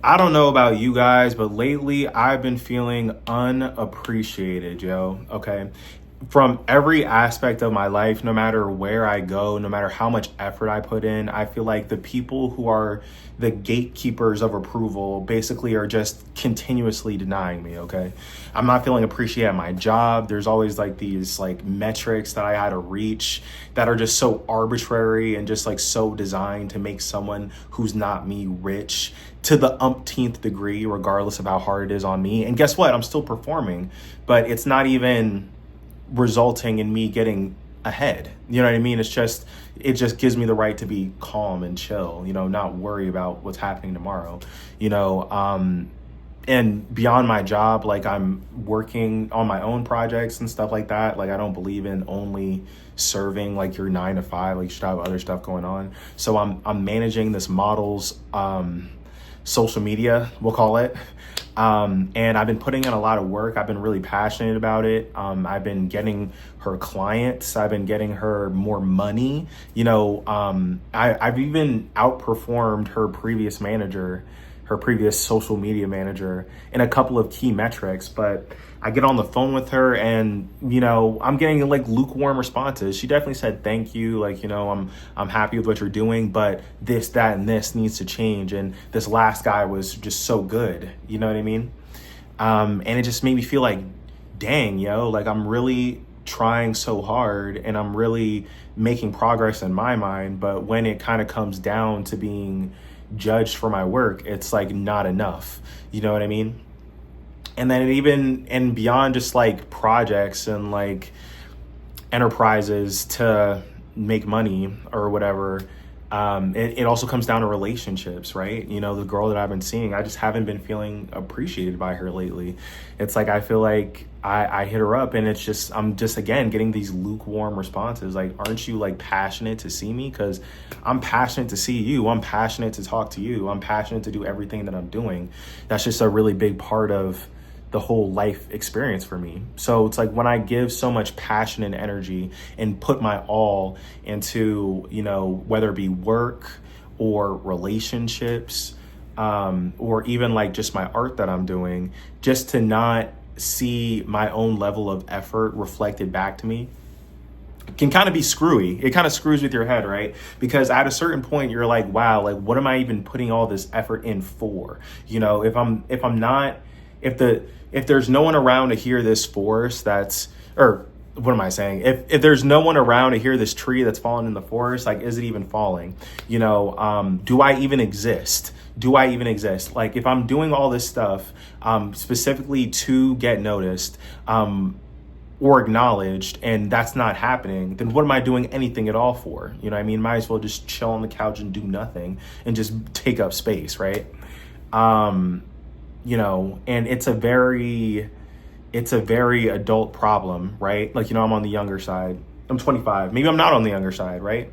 I don't know about you guys, but lately I've been feeling unappreciated, yo. Okay. From every aspect of my life, no matter where I go, no matter how much effort I put in, I feel like the people who are the gatekeepers of approval basically are just continuously denying me, okay? I'm not feeling appreciated at my job. There's always like these like metrics that I had to reach that are just so arbitrary and just like so designed to make someone who's not me rich to the umpteenth degree, regardless of how hard it is on me. And guess what? I'm still performing, but it's not even resulting in me getting ahead. You know what I mean? It just gives me the right to be calm and chill, not worry about what's happening tomorrow, you know. And beyond my job, like I'm working on my own projects and stuff like that. Like I don't believe in only serving like your 9 to 5, like you should have other stuff going on. So I'm managing this model's social media, we'll call it. And I've been putting in a lot of work. I've been really passionate about it. I've been getting her clients. I've been getting her more money. I've even outperformed her previous manager, her previous social media manager in a couple of key metrics. But I get on the phone with her and, I'm getting like lukewarm responses. She definitely said, thank you. Like, I'm happy with what you're doing, but this, that, and this needs to change. And this last guy was just so good. You know what I mean? And it just made me feel like, dang, like I'm really trying so hard and I'm really making progress in my mind. But when it kind of comes down to being judged for my work, it's like not enough. You know what I mean? And then and beyond just like projects and like enterprises to make money or whatever, it also comes down to relationships, right? The girl that I've been seeing, I just haven't been feeling appreciated by her lately. It's like I feel like I hit her up and I'm just again getting these lukewarm responses. Like, aren't you like passionate to see me? Because I'm passionate to see you. I'm passionate to talk to you. I'm passionate to do everything that I'm doing. That's just a really big part of the whole life experience for me. So it's like when I give so much passion and energy and put my all into, whether it be work or relationships, or even like just my art that I'm doing, just to not see my own level of effort reflected back to me can kind of be screwy. It kind of screws with your head, right? Because at a certain point you're like, wow, like what am I even putting all this effort in for? If there's no one around to hear this forest or what am I saying? If there's no one around to hear this tree that's fallen in the forest, like, is it even falling? Do I even exist? Do I even exist? Like, if I'm doing all this stuff, specifically to get noticed, or acknowledged, and that's not happening, then what am I doing anything at all for? You know what I mean? Might as well just chill on the couch and do nothing and just take up space, right? And it's a very adult problem, right? Like, I'm on the younger side. I'm 25. Maybe I'm not on the younger side, right?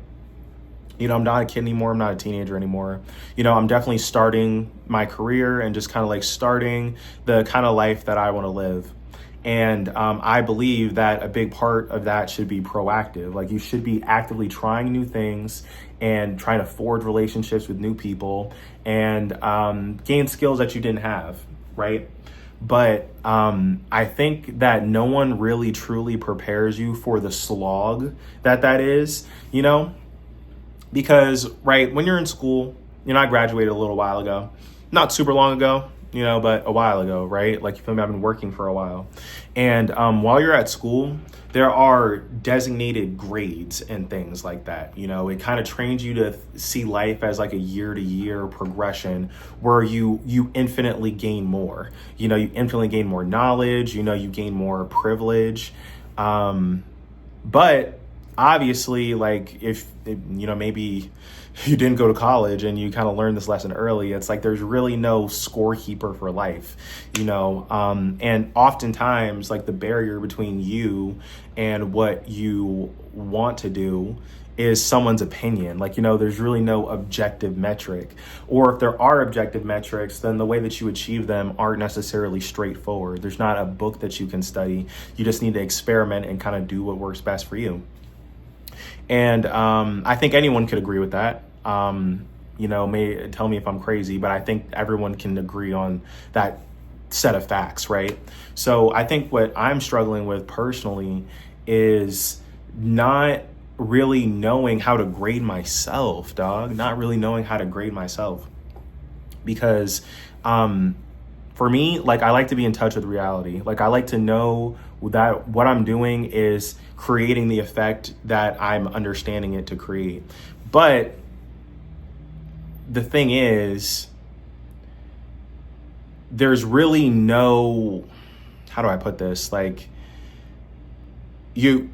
I'm not a kid anymore. I'm not a teenager anymore. I'm definitely starting my career and just kind of like starting the kind of life that I want to live. And I believe that a big part of that should be proactive. Like, you should be actively trying new things and trying to forge relationships with new people and gain skills that you didn't have, right? But I think that no one really truly prepares you for the slog that is, because, right, when you're in school, I graduated a little while ago, not super long ago, but a while ago, right? Like, you feel me? I've been working for a while. And while you're at school, there are designated grades and things like that. It kind of trains you to see life as like a year-to-year progression where you infinitely gain more. You infinitely gain more knowledge, you gain more privilege. But obviously, like, if maybe you didn't go to college and you kind of learned this lesson early, it's like there's really no scorekeeper for life, and oftentimes, like, the barrier between you and what you want to do is someone's opinion. Like, there's really no objective metric, or if there are objective metrics, then the way that you achieve them aren't necessarily straightforward. There's not a book that you can study. You just need to experiment and kind of do what works best for you. And I think anyone could agree with that. may tell me if I'm crazy, but I think everyone can agree on that set of facts, right? So I think what I'm struggling with personally is not really knowing how to grade myself, dog. Not really knowing how to grade myself. Because for me, like, I like to be in touch with reality. Like, I like to know that what I'm doing is creating the effect that I'm understanding it to create. But the thing is, there's really no, how do I put this? Like, you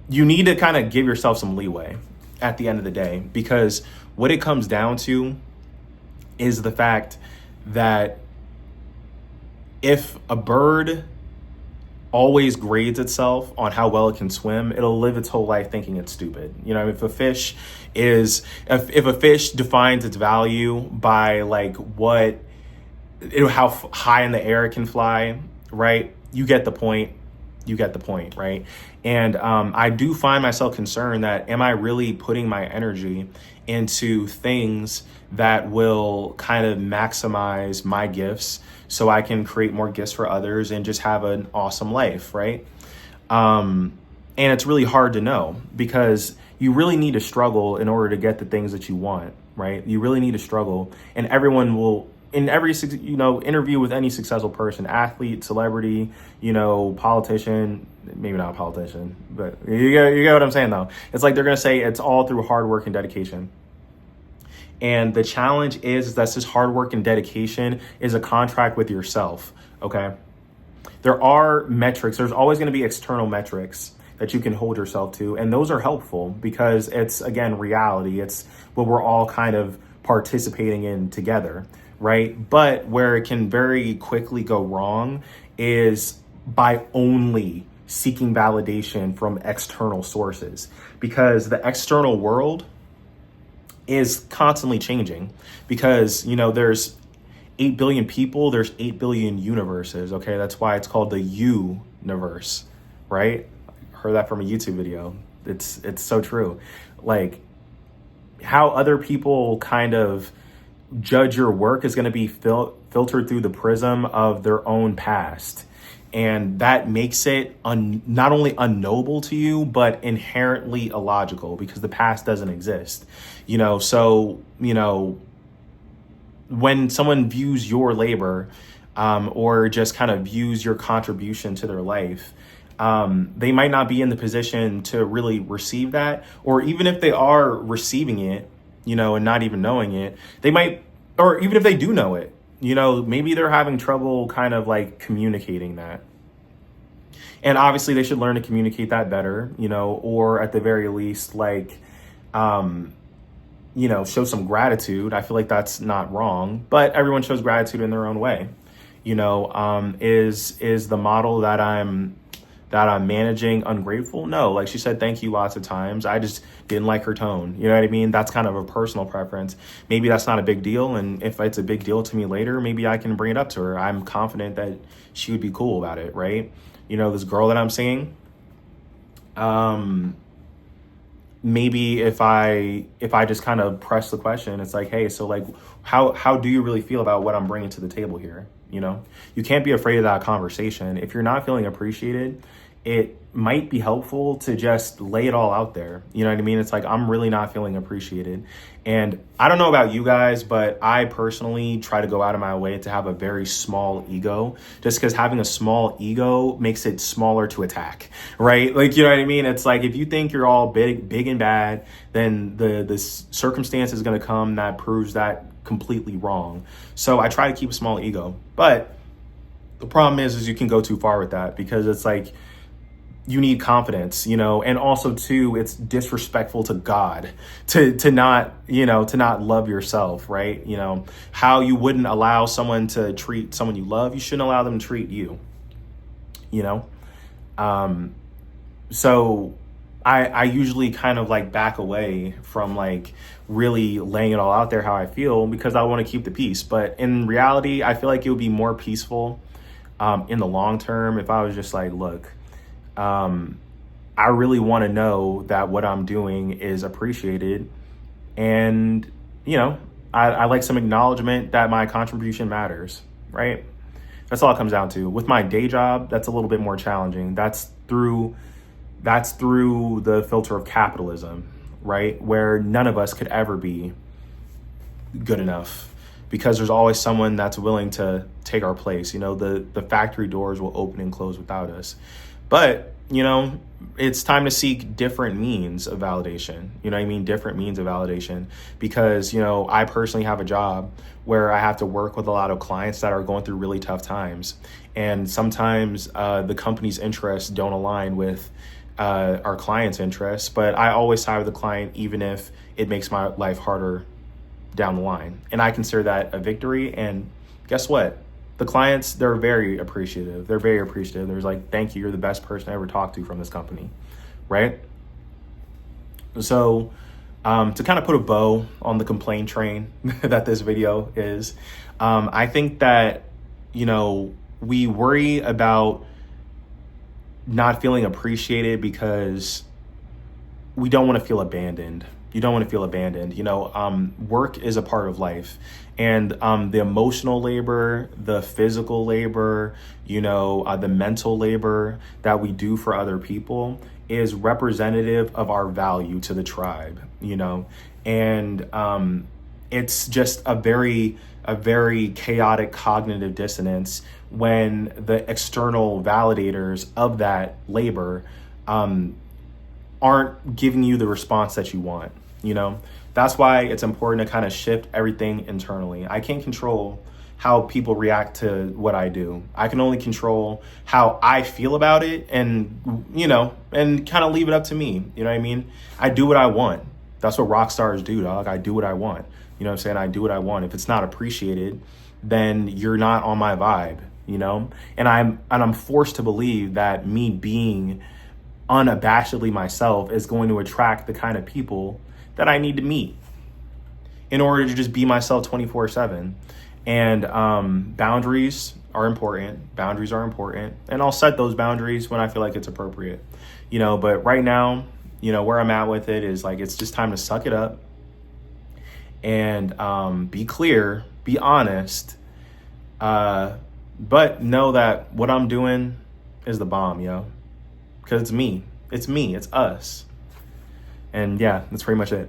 need to kind of give yourself some leeway at the end of the day, because what it comes down to is the fact that if a bird always grades itself on how well it can swim, it'll live its whole life thinking it's stupid. If a fish defines its value by like how high in the air it can fly, right? You get the point, right? And I do find myself concerned that, am I really putting my energy into things that will kind of maximize my gifts so I can create more gifts for others and just have an awesome life, right? And it's really hard to know, because you really need to struggle in order to get the things that you want, right? You really need to struggle, and everyone will, in every interview with any successful person, athlete, celebrity, politician, maybe not a politician, but you get what I'm saying though. It's like they're gonna say it's all through hard work and dedication. And the challenge is that this hard work and dedication is a contract with yourself, okay? There are metrics. There's always going to be external metrics that you can hold yourself to. And those are helpful because it's, again, reality. It's what we're all kind of participating in together, right? But where it can very quickly go wrong is by only seeking validation from external sources, because the external world is constantly changing, because there's 8 billion people, there's 8 billion universes. Okay, that's why it's called the universe, right? Heard that from a YouTube video. It's so true. Like, how other people kind of judge your work is going to be filtered through the prism of their own past. And that makes it not only unknowable to you, but inherently illogical, because the past doesn't exist. So, when someone views your labor or just kind of views your contribution to their life, they might not be in the position to really receive that. Or even if they are receiving it, and not even knowing it, they might, or even if they do know it, maybe they're having trouble kind of like communicating that. And obviously they should learn to communicate that better, or at the very least, like, show some gratitude. I feel like that's not wrong, but everyone shows gratitude in their own way. Is the model that I'm managing ungrateful? No, like she said, thank you lots of times. I just didn't like her tone. You know what I mean? That's kind of a personal preference. Maybe that's not a big deal. And if it's a big deal to me later, maybe I can bring it up to her. I'm confident that she would be cool about it, right? This girl that I'm seeing, maybe if I just kind of press the question, it's like, hey, so like, how do you really feel about what I'm bringing to the table here? You can't be afraid of that conversation. If you're not feeling appreciated, it might be helpful to just lay it all out there. You know what I mean? It's like, I'm really not feeling appreciated. And I don't know about you guys, but I personally try to go out of my way to have a very small ego, just because having a small ego makes it smaller to attack, right? Like, you know what I mean? It's like, if you think you're all big and bad, then the circumstance is going to come that proves that completely wrong. So I try to keep a small ego, but the problem is you can go too far with that, because it's like, you need confidence, and also too, it's disrespectful to God to not love yourself, right? How you wouldn't allow someone to treat someone you love, you shouldn't allow them to treat you, so I usually kind of like back away from like really laying it all out there how I feel, because I want to keep the peace. But in reality, I feel like it would be more peaceful in the long term if I was just like, look, I really want to know that what I'm doing is appreciated, and I like some acknowledgement that my contribution matters, right? That's all it comes down to. With my day job, that's a little bit more challenging. That's through the filter of capitalism, right? Where none of us could ever be good enough because there's always someone that's willing to take our place. You know, the factory doors will open and close without us. But, you know, it's time to seek different means of validation. You know what I mean? Different means of validation because, you know, I personally have a job where I have to work with a lot of clients that are going through really tough times. And sometimes the company's interests don't align with our client's interests, but I always side with the client, even if it makes my life harder down the line. And I consider that a victory. And guess what? The clients, they're very appreciative. They're very appreciative. There's like, thank you. You're the best person I ever talked to from this company. Right. So to kind of put a bow on the complaint train that this video is, I think that, you know, we worry about not feeling appreciated because we don't want to feel abandoned. You don't want to feel abandoned. You know, work is a part of life, and the emotional labor, the physical labor, you know, the mental labor that we do for other people is representative of our value to the tribe, you know, and it's just a very chaotic cognitive dissonance when the external validators of that labor aren't giving you the response that you want. You know, that's why it's important to kind of shift everything internally. I can't control how people react to what I do. I can only control how I feel about it and, you know, and kind of leave it up to me. You know what I mean? I do what I want. That's what rock stars do, dog. I do what I want. You know what I'm saying? I do what I want. If it's not appreciated, then you're not on my vibe, you know? And I'm forced to believe that me being unabashedly myself is going to attract the kind of people that I need to meet in order to just be myself 24/7. And boundaries are important. Boundaries are important. And I'll set those boundaries when I feel like it's appropriate, you know, but right now, you know, where I'm at with it is like, it's just time to suck it up and be clear, be honest, but know that what I'm doing is the bomb, yo, because it's me, it's us. And yeah, that's pretty much it.